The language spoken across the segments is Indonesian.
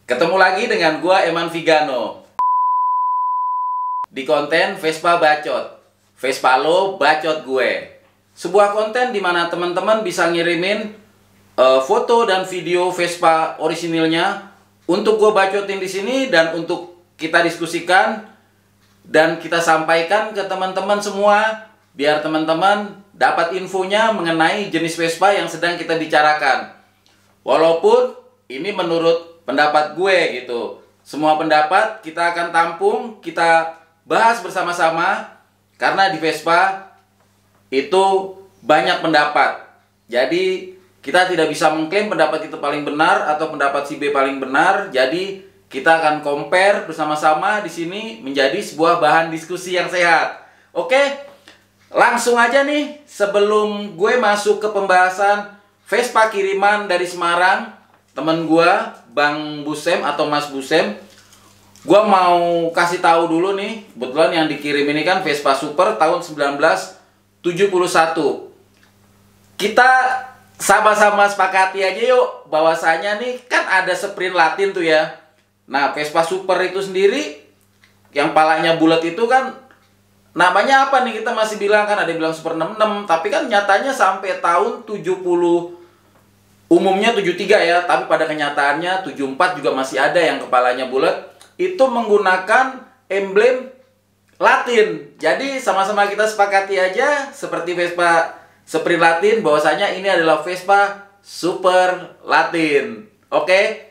Ketemu lagi dengan gua Eman Vigano di konten Vespa Bacot. Vespa lo bacot gue. Sebuah konten di mana teman-teman bisa ngirimin foto dan video Vespa orisinilnya untuk gue bacotin di sini dan untuk kita diskusikan dan kita sampaikan ke teman-teman semua biar teman-teman dapat infonya mengenai jenis Vespa yang sedang kita bicarakan. Walaupun ini menurut pendapat gue gitu. Semua pendapat kita akan tampung, kita bahas bersama-sama karena di Vespa itu banyak pendapat. Jadi kita tidak bisa mengklaim pendapat kita paling benar atau pendapat si B paling benar. Jadi kita akan compare bersama-sama di sini menjadi sebuah bahan diskusi yang sehat. Oke? Langsung aja nih sebelum gue masuk ke pembahasan Vespa kiriman dari Semarang, temen gue Bang Busem atau Mas Busem, gue mau kasih tahu dulu nih, kebetulan yang dikirim ini kan Vespa Super tahun 1971. Kita sama-sama sepakati aja yuk, bahwasanya nih kan ada sprint Latin tuh ya. Nah, Vespa Super itu sendiri yang palanya bulat itu kan namanya apa nih, kita masih bilang kan, ada yang bilang Super 66, tapi kan nyatanya sampai tahun 70, umumnya 73 ya, tapi pada kenyataannya 74 juga masih ada yang kepalanya bulat. Itu menggunakan emblem Latin. Jadi sama-sama kita sepakati aja seperti Vespa Sprint Latin bahwasanya ini adalah Vespa Super Latin. Oke?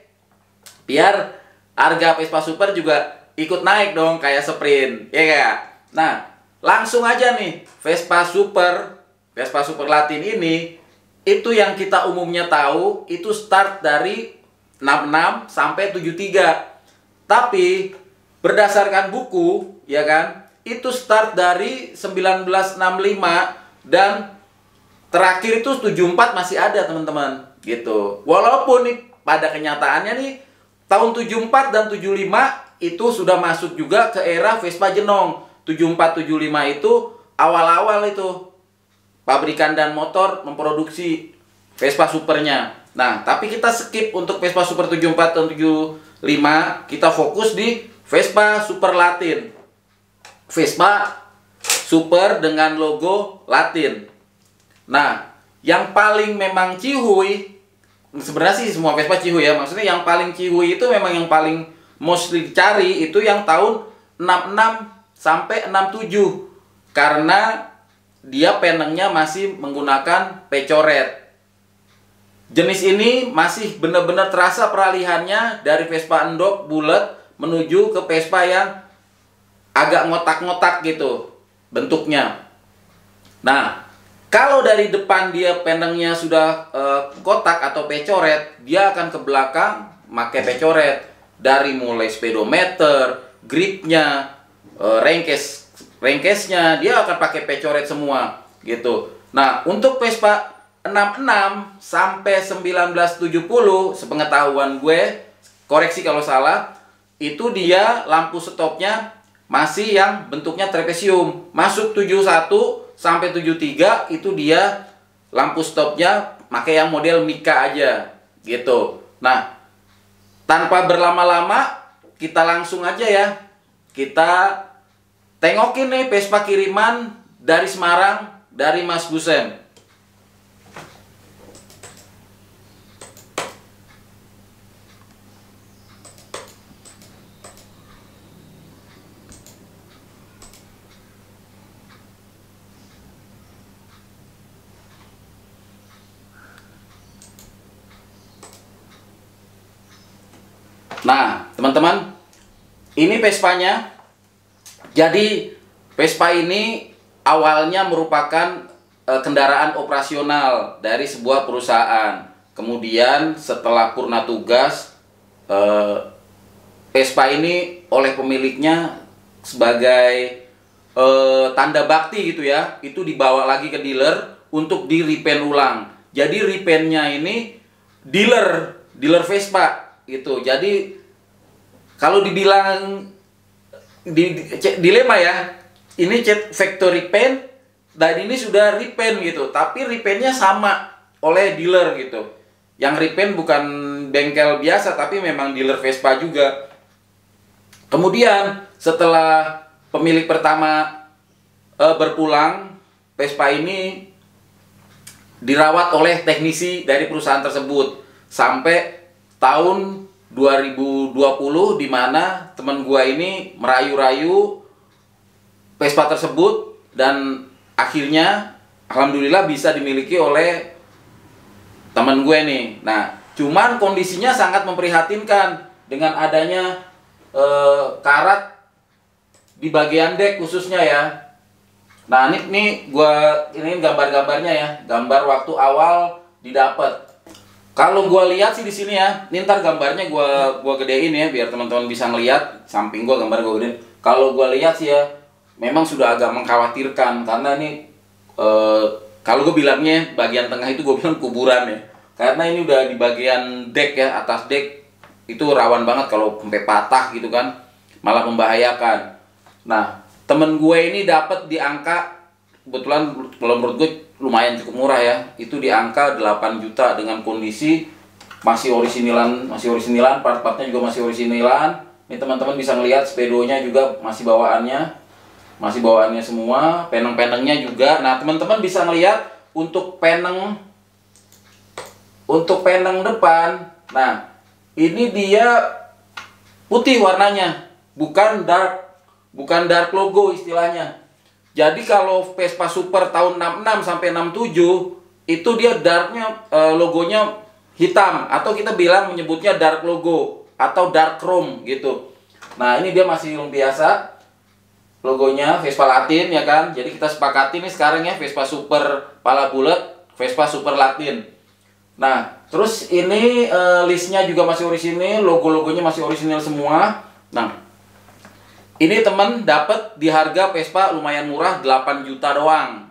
Biar harga Vespa Super juga ikut naik dong kayak Sprint. Ya gak? Nah, langsung aja nih Vespa Super Latin ini itu yang kita umumnya tahu itu start dari 66 sampai 73. Tapi berdasarkan buku, ya kan, itu start dari 1965 dan terakhir itu 74 masih ada teman-teman, gitu. Walaupun nih pada kenyataannya nih tahun 74 dan 75 itu sudah masuk juga ke era Vespa Jenong. 74 75 itu awal-awal itu pabrikan dan motor memproduksi Vespa Supernya. Nah, tapi kita skip untuk Vespa Super 74 dan 75, kita fokus di Vespa Super Latin. Vespa Super dengan logo Latin. Nah, yang paling memang cihuy, sebenarnya sih semua Vespa cihuy ya, maksudnya yang paling cihuy itu memang yang paling mostly dicari itu yang tahun 66 sampai 67. Karena dia penengnya masih menggunakan pecoret. Jenis ini masih benar-benar terasa peralihannya dari Vespa endok bulat menuju ke Vespa yang agak ngotak-ngotak gitu bentuknya. Nah, kalau dari depan dia penengnya sudah kotak atau pecoret, dia akan ke belakang pakai pecoret. Dari mulai speedometer, gripnya, rengkesnya, dia akan pakai pecoret semua gitu. Nah, untuk Vespa 66 sampai 1970 sepengetahuan gue, koreksi kalau salah, itu dia lampu stopnya masih yang bentuknya trapesium. Masuk 71 sampai 73 itu dia lampu stopnya pakai yang model Mika aja gitu. Nah, tanpa berlama-lama kita langsung aja ya, kita tengokin nih Vespa kiriman dari Semarang dari Mas Busem. Nah, teman-teman, ini Vespanya. Jadi, Vespa ini awalnya merupakan kendaraan operasional dari sebuah perusahaan. Kemudian, setelah purna tugas, Vespa ini oleh pemiliknya sebagai tanda bakti gitu ya, itu dibawa lagi ke dealer untuk di-repaint ulang. Jadi, repaintnya ini dealer Vespa gitu. Jadi kalau dibilang dilema ya, ini cat factory paint dan ini sudah repaint gitu, tapi repaintnya sama oleh dealer gitu. Yang repaint bukan bengkel biasa, tapi memang dealer Vespa juga. Kemudian setelah pemilik pertama berpulang, Vespa ini dirawat oleh teknisi dari perusahaan tersebut sampai tahun 2020, di mana teman gua ini merayu-rayu Vespa tersebut dan akhirnya alhamdulillah bisa dimiliki oleh teman gue nih. Nah, cuman kondisinya sangat memprihatinkan dengan adanya karat di bagian dek khususnya ya. Nah, ini gambar-gambarnya ya, gambar waktu awal didapat. Kalau gua lihat sih di sini ya, ini ntar gambarnya gua gedein ya biar teman-teman bisa ngelihat. Samping gua gambar gua gedein. Kalau gua lihat sih ya, memang sudah agak mengkhawatirkan karena ini kalau gue bilangnya bagian tengah itu gue bilang kuburan ya. Karena ini udah di bagian dek ya, atas dek itu rawan banget kalau sampai patah gitu kan, malah membahayakan. Nah, temen gue ini dapat di angka, kebetulan kalau menurut gue lumayan cukup murah ya, itu di angka 8 juta dengan kondisi masih orisinilan, part-partnya juga masih orisinilan. Ini teman-teman bisa ngelihat sepedonya juga masih bawaannya semua, peneng-penengnya juga. Nah, teman-teman bisa ngelihat untuk peneng depan. Nah, ini dia putih warnanya, bukan dark logo istilahnya. Jadi kalau Vespa Super tahun 66 sampai 67 itu dia darknya logonya hitam, atau kita menyebutnya dark logo atau dark chrome gitu. Nah, ini dia masih yang biasa logonya Vespa Latin ya kan. Jadi kita sepakati nih sekarang ya, Vespa Super pala bulat, Vespa Super Latin. Nah, terus ini listnya juga masih orisinil, logo-logonya masih orisinil semua. Nah, ini temen dapat di harga Vespa lumayan murah, 8 juta doang.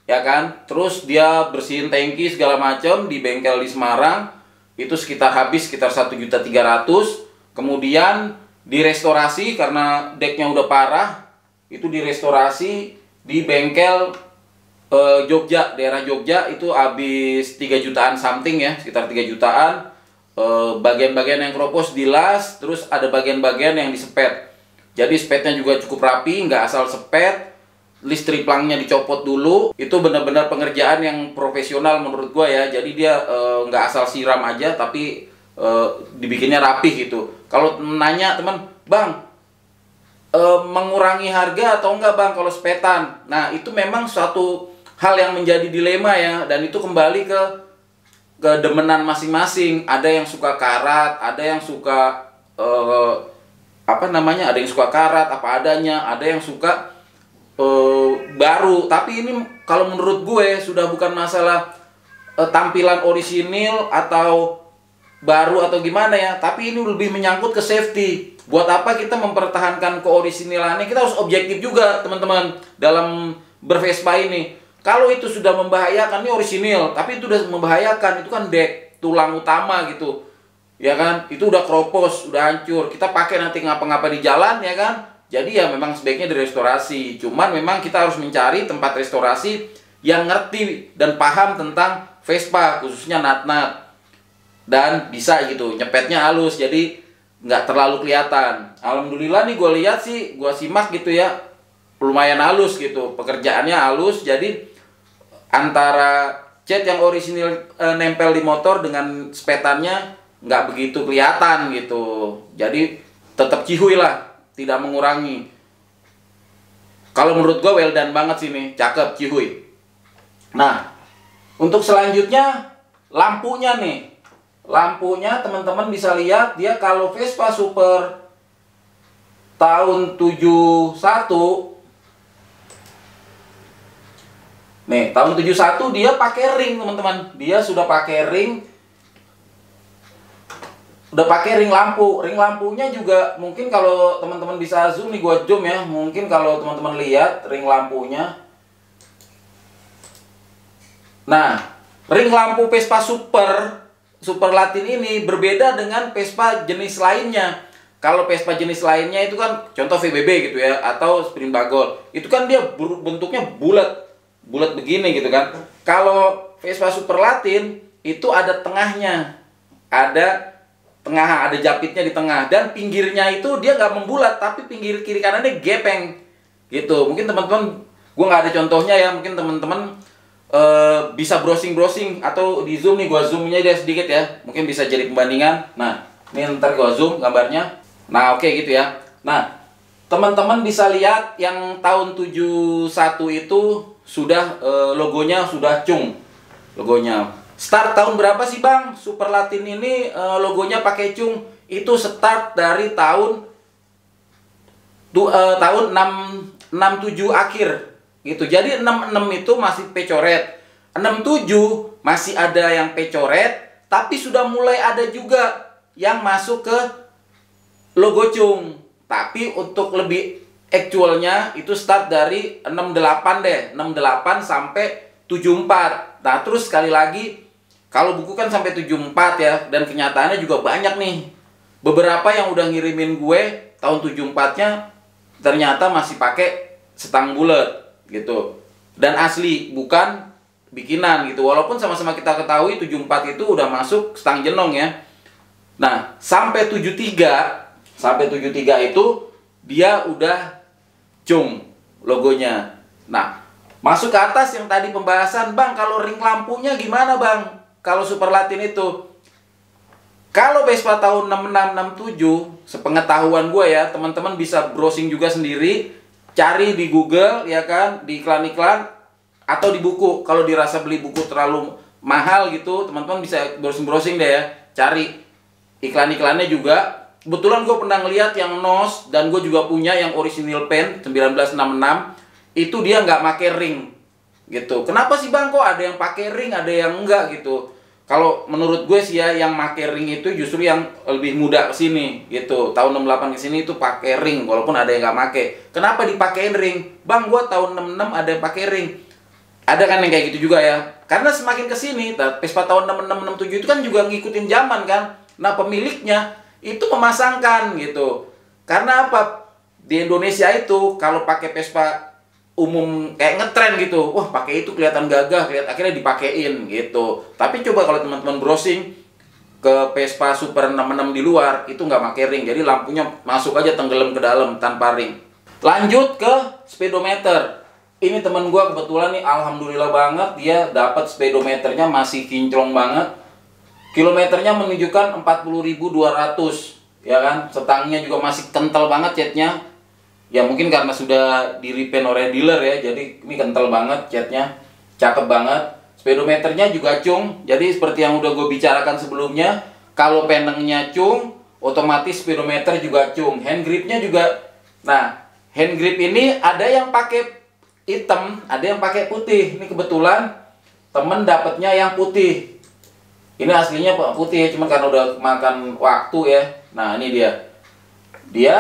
Ya kan? Terus dia bersihin tangki segala macam di bengkel di Semarang. Itu habis sekitar 1.300.000. Kemudian direstorasi karena deknya udah parah. Itu direstorasi di bengkel Jogja, daerah Jogja itu habis 3 jutaan something ya, sekitar 3 jutaan. Bagian-bagian yang keropos dilas, terus ada bagian-bagian yang disepet. Jadi spetnya juga cukup rapi, nggak asal sepet. Listrik plangnya dicopot dulu. Itu benar-benar pengerjaan yang profesional menurut gua ya. Jadi dia nggak asal siram aja, tapi dibikinnya rapi gitu. Kalau nanya teman, bang, mengurangi harga atau enggak bang kalau sepetan? Nah, itu memang suatu hal yang menjadi dilema ya. Dan itu kembali ke demenan masing-masing. Ada yang suka karat, ada yang suka ada yang suka karat apa adanya, ada yang suka baru. Tapi ini kalau menurut gue sudah bukan masalah tampilan orisinil atau baru atau gimana ya, tapi ini lebih menyangkut ke safety. Buat apa kita mempertahankan keorisinilannya? Kita harus objektif juga teman-teman dalam bervespa ini. Kalau itu sudah membahayakan, ini orisinil tapi itu sudah membahayakan, itu kan dek tulang utama gitu ya kan, itu udah keropos, udah hancur, kita pakai nanti ngapa-ngapa di jalan ya kan. Jadi ya memang sebaiknya direstorasi. Cuman memang kita harus mencari tempat restorasi yang ngerti dan paham tentang Vespa, khususnya nat-nat, dan bisa gitu nyepetnya halus, jadi nggak terlalu kelihatan. Alhamdulillah nih gue lihat sih, gue simak gitu ya, lumayan halus gitu, pekerjaannya halus. Jadi antara cat yang orisinil nempel di motor dengan sepetannya nggak begitu kelihatan gitu. Jadi tetap cihuy lah, tidak mengurangi. Kalau menurut gue well done banget sih nih, cakep, cihuy. Nah, untuk selanjutnya lampunya nih. Lampunya teman-teman bisa lihat, dia kalau Vespa Super tahun 71 nih, tahun 71 dia pakai ring teman-teman. Dia sudah pakai ring. Udah pakai ring lampu. Ring lampunya juga mungkin kalau teman-teman bisa zoom nih, gua zoom ya. Mungkin kalau teman-teman lihat ring lampunya. Nah, ring lampu Vespa Super Latin ini berbeda dengan Vespa jenis lainnya. Kalau Vespa jenis lainnya itu kan contoh VBB gitu ya, atau Sprint Bagol. Itu kan dia bentuknya bulat begini gitu kan. Kalau Vespa Super Latin itu ada tengahnya, ada japitnya di tengah, dan pinggirnya itu dia nggak membulat, tapi pinggir kiri kanannya gepeng gitu. Mungkin teman-teman, gue nggak ada contohnya ya, mungkin teman-teman bisa browsing atau di zoom nih, gue zoomnya dia sedikit ya, mungkin bisa jadi pembandingan. Nah ini ntar gue zoom gambarnya. Nah oke gitu ya. Nah teman-teman bisa lihat yang tahun 71 itu sudah logonya sudah cung logonya. Start tahun berapa sih bang Super Latin ini logonya pakai cung? Itu start dari tahun 67 akhir gitu. Jadi 66 itu masih pecoret, 67 masih ada yang pecoret, tapi sudah mulai ada juga yang masuk ke logo cung. Tapi untuk lebih actualnya itu start dari 68 deh, 68 sampai 74. Nah terus sekali lagi, kalau buku kan sampai 74 ya, dan kenyataannya juga banyak nih. Beberapa yang udah ngirimin gue tahun 74-nya ternyata masih pakai setang bulat gitu, dan asli bukan bikinan gitu. Walaupun sama-sama kita ketahui 74 itu udah masuk setang jenong ya. Nah sampai 73 itu dia udah cung logonya. Nah masuk ke atas yang tadi pembahasan, bang kalau ring lampunya gimana bang kalau Super Latin itu? Kalau Vespa tahun 66 67 sepengetahuan gue ya, teman-teman bisa browsing juga sendiri, cari di Google ya kan, di iklan-iklan atau di buku. Kalau dirasa beli buku terlalu mahal gitu, teman-teman bisa browsing deh ya, cari iklan-iklannya juga. Kebetulan gue pernah ngeliat yang NOS, dan gue juga punya yang original pen 1966, itu dia nggak pakai ring gitu. Kenapa sih bang kok ada yang pakai ring ada yang enggak gitu? Kalau menurut gue sih ya, yang pakai ring itu justru yang lebih muda kesini gitu. Tahun 68 kesini itu pakai ring, walaupun ada yang nggak pakai. Kenapa dipakein ring? Bang, gue tahun 66 ada yang pakai ring. Ada kan yang kayak gitu juga ya. Karena semakin kesini, Vespa tahun 66 67 itu kan juga ngikutin zaman kan. Nah pemiliknya itu memasangkan gitu. Karena apa? Di Indonesia itu kalau pakai Vespa umum kayak ngetren gitu, wah pakai itu kelihatan gagah, akhirnya dipakein gitu. Tapi coba kalau teman-teman browsing ke Vespa Super 66 di luar, itu nggak pakai ring, jadi lampunya masuk aja tenggelam ke dalam tanpa ring. Lanjut ke speedometer. Ini temen gua kebetulan nih, alhamdulillah banget, dia dapat speedometernya masih kinclong banget. Kilometernya menunjukkan 40.200 ya kan, setangnya juga masih kental banget catnya. Ya mungkin karena sudah di repaint oleh dealer ya, jadi ini kental banget catnya, cakep banget. Speedometernya juga cung, jadi seperti yang udah gue bicarakan sebelumnya, kalau penengnya cung, otomatis speedometer juga cung. Hand gripnya juga, nah hand grip ini ada yang pakai hitam, ada yang pakai putih. Ini kebetulan temen dapetnya yang putih. Ini aslinya putih, cuma karena udah makan waktu ya. Nah ini dia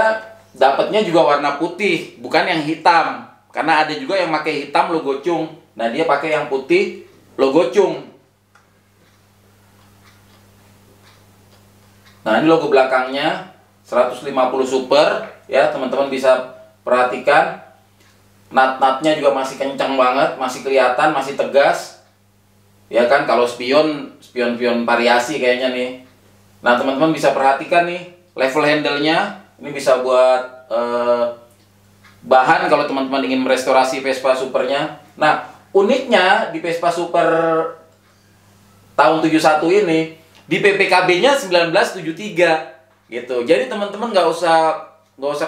dapatnya juga warna putih, bukan yang hitam. Karena ada juga yang pakai hitam logo cung. Nah, dia pakai yang putih logo cung. Nah, ini logo belakangnya 150 Super ya, teman-teman bisa perhatikan. Nut-nutnya juga masih kencang banget, masih kelihatan, masih tegas. Ya kan, kalau spion variasi kayaknya nih. Nah, teman-teman bisa perhatikan nih level handle-nya. Ini bisa buat bahan kalau teman-teman ingin merestorasi Vespa Supernya. Nah, uniknya di Vespa Super tahun 71 ini, di PPKB-nya 1973 gitu. Jadi teman-teman nggak usah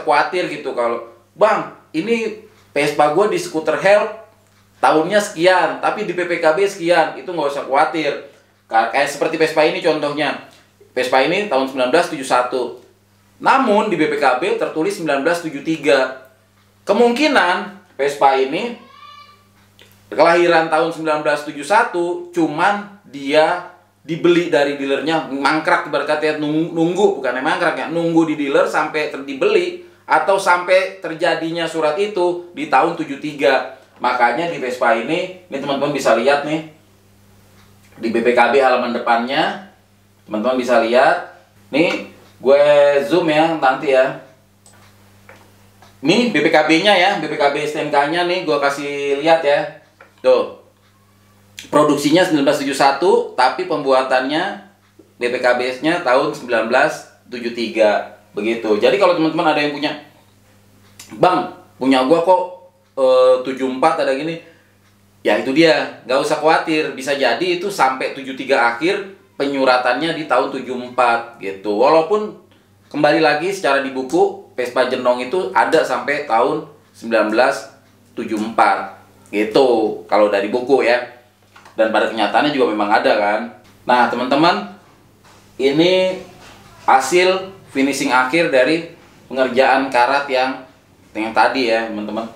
khawatir gitu kalau, bang, ini Vespa gue di Scooter Help tahunnya sekian, tapi di PPKB sekian. Itu nggak usah khawatir. Kayak seperti Vespa ini contohnya. Vespa ini tahun 1971. Namun di BPKB tertulis 1973. Kemungkinan Vespa ini kelahiran tahun 1971, cuman dia dibeli dari dealernya mangkrak, ibaratnya nunggu, bukan mangkrak ya, nunggu di dealer sampai dibeli atau sampai terjadinya surat itu di tahun 73. Makanya di Vespa ini teman-teman bisa lihat nih di BPKB halaman depannya, teman-teman bisa lihat nih. Gue zoom ya nanti ya. Ini BPKB-nya ya, BPKB STNK-nya nih gue kasih lihat ya. Tuh. Produksinya 1971, tapi pembuatannya BPKB-nya tahun 1973 begitu. Jadi kalau teman-teman ada yang punya, Bang, punya gua kok 74 ada gini, ya itu dia, nggak usah khawatir, bisa jadi itu sampai 73 akhir penyuratannya di tahun 74 gitu. Walaupun kembali lagi secara di buku Vespa Jenong itu ada sampai tahun 1974 gitu kalau dari buku ya. Dan pada kenyataannya juga memang ada kan. Nah teman-teman, ini hasil finishing akhir dari pengerjaan karat yang tadi ya teman-teman.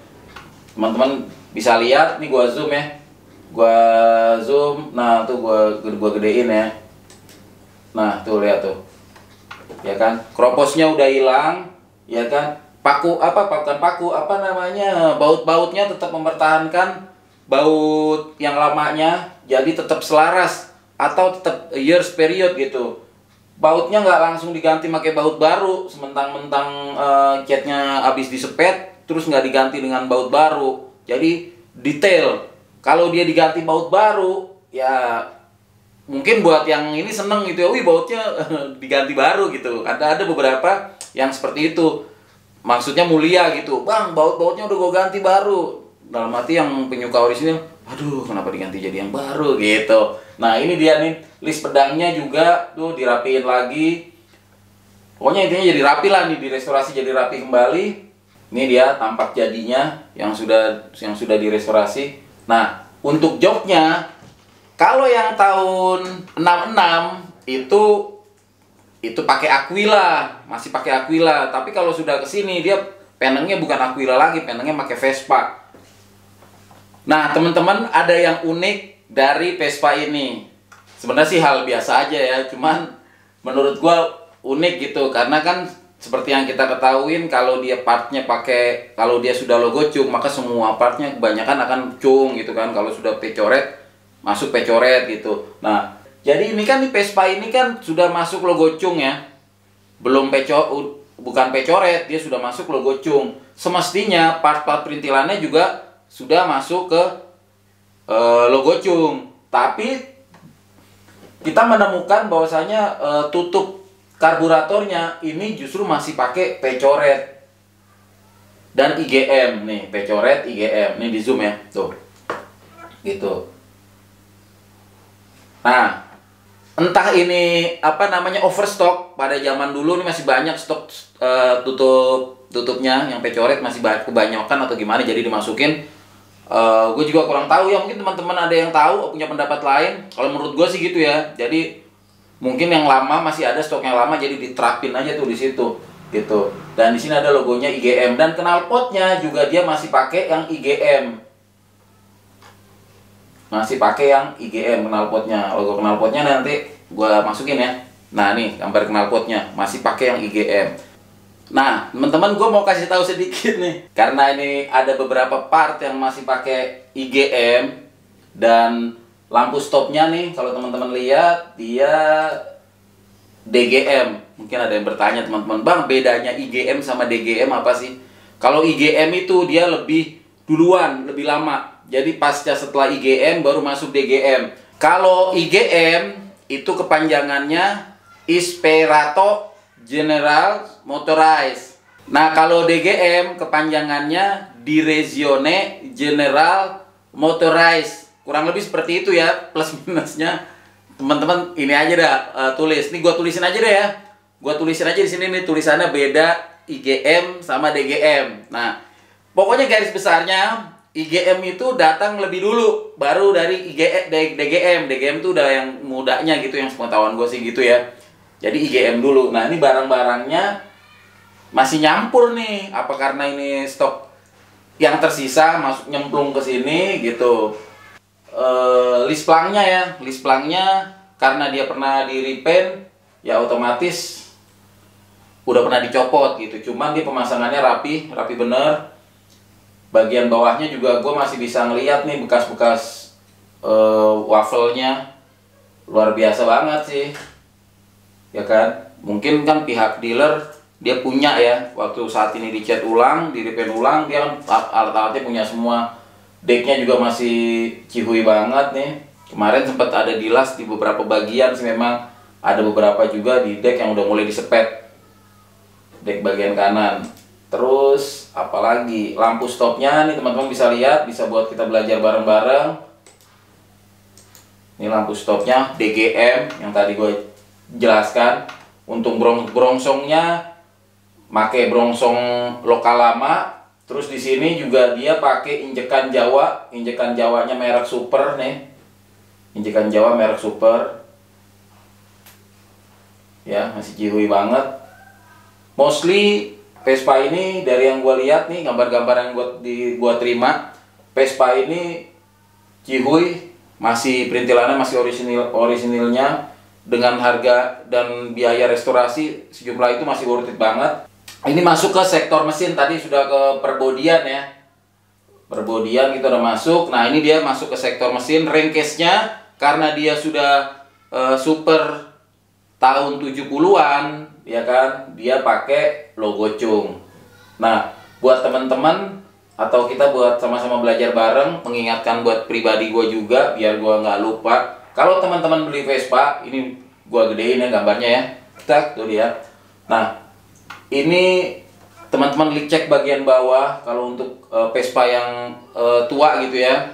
Teman-teman bisa lihat nih, gua zoom ya, nah tuh gua gedein ya. Nah tuh lihat tuh ya kan, kroposnya udah hilang ya kan, bukan paku namanya, baut-bautnya tetap mempertahankan baut yang lamanya, jadi tetap selaras atau tetap years period gitu. Bautnya nggak langsung diganti pakai baut baru sementang-mentang catnya habis disepet terus nggak diganti dengan baut baru. Jadi detail. Kalau dia diganti baut baru ya mungkin buat yang ini seneng gitu ya, wih bautnya diganti baru gitu. Ada beberapa yang seperti itu, maksudnya mulia gitu, bang bautnya udah gue ganti baru. Dalam hati yang penyuka orisinil, aduh kenapa diganti jadi yang baru gitu. Nah ini dia nih, list pedangnya juga tuh dirapiin lagi. Pokoknya intinya jadi rapi lah nih, direstorasi jadi rapi kembali. Ini dia tampak jadinya yang sudah direstorasi. Nah untuk joknya, kalau yang tahun 66 itu pakai Aquila, masih pakai Aquila. Tapi kalau sudah kesini dia penengnya bukan Aquila lagi, penengnya pakai Vespa. Nah teman-teman, ada yang unik dari Vespa ini. Sebenarnya sih hal biasa aja ya, cuman menurut gua unik gitu, karena kan seperti yang kita ketahuin, kalau dia partnya pakai, kalau dia sudah logo cung, maka semua partnya kebanyakan akan cung gitu kan. Kalau sudah pecoret, masuk pecoret gitu. Nah jadi ini kan di Vespa ini kan sudah masuk logo cung ya, bukan pecoret, dia sudah masuk logo cung. Semestinya part-part perintilannya juga sudah masuk ke logo cung, tapi kita menemukan bahwasanya tutup karburatornya ini justru masih pakai pecoret dan IGM nih, pecoret IGM. Ini di zoom ya, tuh gitu. Nah entah ini apa namanya overstock, pada zaman dulu nih masih banyak stok tutupnya yang pecoret masih kebanyakan atau gimana, jadi dimasukin. Gue juga kurang tahu ya, mungkin teman-teman ada yang tahu punya pendapat lain. Kalau menurut gue sih gitu ya, jadi mungkin yang lama masih ada stok yang lama, jadi diterapin aja tuh di situ gitu. Dan di sini ada logonya IGM, dan knalpotnya juga dia masih pakai yang IGM, masih pakai yang IGM knalpotnya. Logo knalpotnya nanti gue masukin ya. Nah nih gambar knalpotnya masih pakai yang IGM. Nah teman-teman, gue mau kasih tahu sedikit nih, karena ini ada beberapa part yang masih pakai IGM. Dan lampu stopnya nih, kalau teman-teman lihat dia DGM. Mungkin ada yang bertanya teman-teman, bang bedanya IGM sama DGM apa sih? Kalau IGM itu dia lebih duluan, lebih lama, jadi pasca setelah IGM baru masuk DGM. Kalau IGM itu kepanjangannya Isperato General Motorized. Nah kalau DGM kepanjangannya Direzione General Motorized. Kurang lebih seperti itu ya, plus minusnya. Teman-teman ini aja dah tulis. Nih gua tulisin aja deh ya. Gua tulisin aja di sini nih, tulisannya beda IGM sama DGM. Nah, pokoknya garis besarnya IGM itu datang lebih dulu, baru dari DGM. DGM itu udah yang mudanya gitu, yang sepengetahuan gue sih gitu ya. Jadi IGM dulu. Nah ini barang-barangnya masih nyampur nih. Apa karena ini stok yang tersisa masuk nyemplung ke sini gitu. List plangnya ya. List plangnya karena dia pernah di repaint, ya otomatis udah pernah dicopot gitu. Cuman dia pemasangannya rapi bener. Bagian bawahnya juga gue masih bisa ngeliat nih bekas-bekas wafelnya. Luar biasa banget sih, ya kan? Mungkin kan pihak dealer dia punya ya, waktu saat ini dicat ulang, di repaint ulang, dia alat-alatnya punya semua. Decknya juga masih cihuy banget nih. Kemarin sempat ada dilas di beberapa bagian sih, memang ada beberapa juga di deck yang udah mulai disepet, deck bagian kanan. Terus apalagi lampu stopnya nih teman-teman bisa lihat, bisa buat kita belajar bareng-bareng. Ini lampu stopnya DGM yang tadi gue jelaskan. Untuk brongsongnya pakai brongsong lokal lama. Terus di sini juga dia pakai injekan Jawa, injekan Jawanya merek Super nih. Injekan Jawa merek Super. Ya, masih cihuy banget. Mostly Vespa ini dari yang gue lihat nih, gambar-gambar yang gua terima, Vespa ini cihuy, masih perintilannya masih orisinilnya, dengan harga dan biaya restorasi sejumlah itu masih worth it banget. Ini masuk ke sektor mesin, tadi sudah ke perbodian ya. Perbodian kita udah masuk. Nah, ini dia masuk ke sektor mesin. Crankcase-nya karena dia sudah super tahun 70-an, ya kan, dia pakai logo Chung. Nah, buat teman-teman atau kita buat sama-sama belajar bareng, mengingatkan buat pribadi gue juga biar gue nggak lupa. Kalau teman-teman beli Vespa, ini gue gedein ya gambarnya ya. Kita tuh dia. Nah, ini teman-teman cek bagian bawah. Kalau untuk Vespa yang tua gitu ya,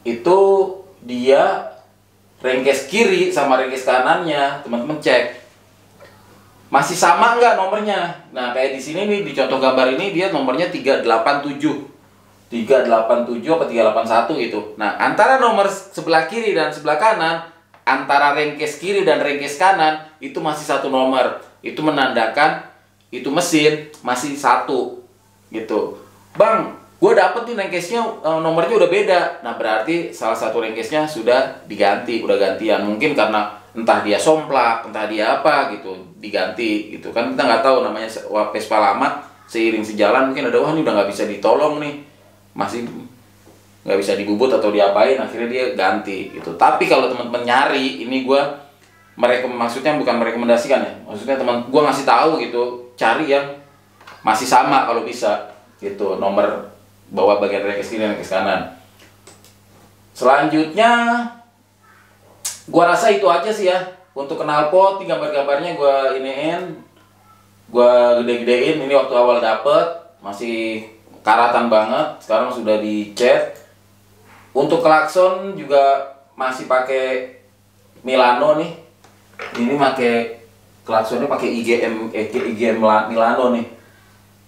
itu dia crankcase kiri sama crankcase kanannya, teman-teman cek masih sama nggak nomornya. Nah, kayak di sini nih, di contoh gambar ini dia nomornya 387 apa 381 gitu. Nah, antara nomor sebelah kiri dan sebelah kanan, antara crankcase kiri dan crankcase kanan itu masih satu nomor. Itu menandakan itu mesin masih satu gitu. Bang, gue dapet nih crankcase-nya nomornya udah beda. Nah, berarti salah satu crankcase-nya sudah diganti, udah gantian. Mungkin karena entah dia somplak, entah dia apa gitu, diganti gitu kan. Kita nggak tahu, namanya Vespa lama, seiring sejalan mungkin ada, wah ini udah nggak bisa ditolong nih, masih nggak bisa dibubut atau diapain, akhirnya dia ganti gitu. Tapi kalau teman-teman nyari, ini gue maksudnya bukan merekomendasikan ya, maksudnya teman gue ngasih tahu gitu, cari yang masih sama kalau bisa gitu, nomor bawah bagian crankcase kiri dan crankcase kanan. Selanjutnya gua rasa itu aja sih ya untuk knalpot. Gambar-gambarnya gua iniin, gua gede-gedein. Ini waktu awal dapet masih karatan banget, sekarang sudah dicat. Untuk klakson juga masih pakai Milano nih. Ini pakai klaksonnya pakai IGM Milano nih.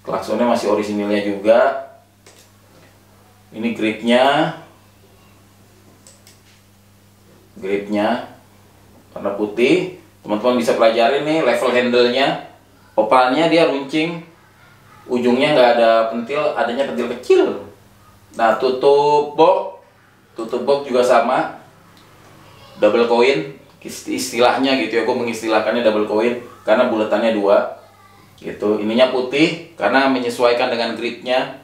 Klaksonnya masih orisinilnya juga. Ini gripnya warna putih. Teman-teman bisa pelajari nih level handle-nya. Opalnya dia runcing, ujungnya nggak ada pentil, adanya pentil kecil. Nah, tutup box juga sama, double coin istilahnya gitu ya. Gue mengistilahkannya double coin karena buletannya 2 gitu. Ininya putih karena menyesuaikan dengan gripnya.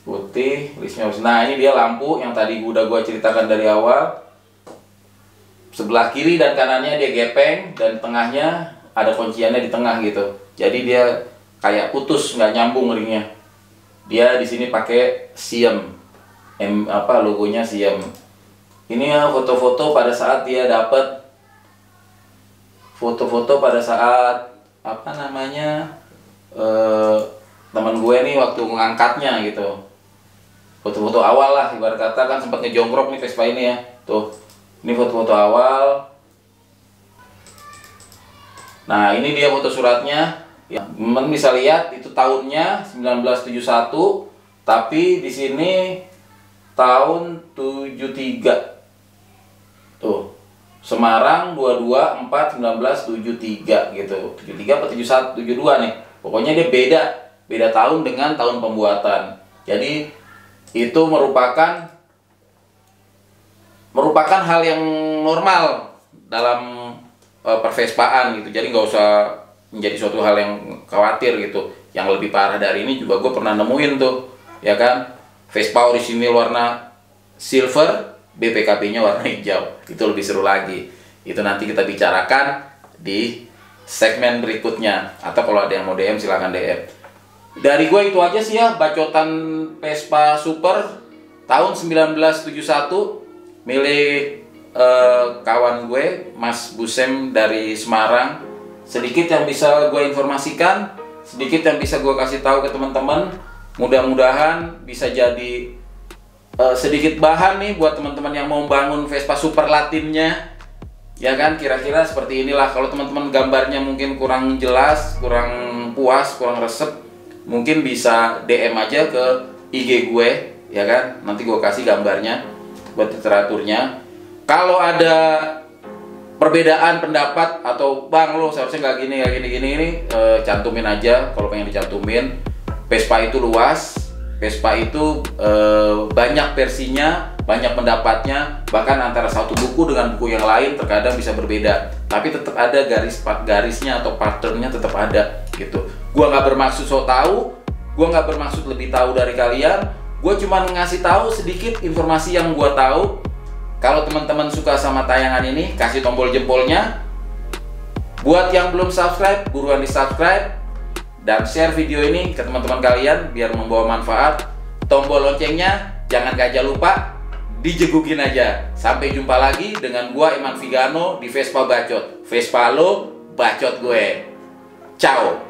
Putih, listnya. Nah, ini dia lampu yang tadi udah gue ceritakan dari awal. Sebelah kiri dan kanannya dia gepeng, dan tengahnya ada kunciannya di tengah gitu. Jadi dia kayak putus, nggak nyambung ringnya. Dia di sini pakai Siem, logonya Siem. Ini ya foto-foto pada saat dia dapat, foto-foto pada saat teman gue nih waktu ngangkatnya gitu. Foto-foto awal lah, ibarat kata kan sempat ngejongkrok nih Vespa ini ya. Tuh, ini foto-foto awal. Nah, ini dia foto suratnya. Ya, teman bisa lihat itu tahunnya 1971, tapi di sini tahun 73. Tuh, Semarang 22/4/1973 gitu. 73 atau 71, 72 nih. Pokoknya dia beda tahun dengan tahun pembuatan. Jadi itu merupakan hal yang normal dalam pervespaan gitu. Jadi nggak usah menjadi suatu hal yang khawatir gitu. Yang lebih parah dari ini juga gue pernah nemuin tuh, ya kan, Vespa orisinil warna silver, BPKB-nya warna hijau. Itu lebih seru lagi. Itu nanti kita bicarakan di segmen berikutnya, atau kalau ada yang mau DM silahkan DM. Dari gue itu aja sih ya, bacotan Vespa Super tahun 1971. milik kawan gue, Mas Busem dari Semarang. Sedikit yang bisa gue informasikan, sedikit yang bisa gue kasih tahu ke teman-teman. Mudah-mudahan bisa jadi sedikit bahan nih buat teman-teman yang mau bangun Vespa Super Latinnya. Ya kan, kira-kira seperti inilah. Kalau teman-teman gambarnya mungkin kurang jelas, kurang puas, kurang resep, mungkin bisa DM aja ke IG gue, ya kan. Nanti gue kasih gambarnya buat literaturnya. Kalau ada perbedaan pendapat atau bang lo seharusnya nggak gini, cantumin aja kalau pengen dicantumin. Vespa itu luas, Vespa itu banyak versinya, banyak pendapatnya, bahkan antara satu buku dengan buku yang lain terkadang bisa berbeda. Tapi tetap ada garisnya atau patternnya tetap ada gitu. Gua nggak bermaksud so tahu, gua nggak bermaksud lebih tahu dari kalian. Gua cuma ngasih tahu sedikit informasi yang gua tahu. Kalau teman-teman suka sama tayangan ini, kasih tombol jempolnya. Buat yang belum subscribe, buruan di subscribe dan share video ini ke teman-teman kalian biar membawa manfaat. Tombol loncengnya jangan gajah lupa, dijegukin aja. Sampai jumpa lagi dengan gua Iman Vigano di Vespa Bacot. Vespa lo, bacot gue. Ciao.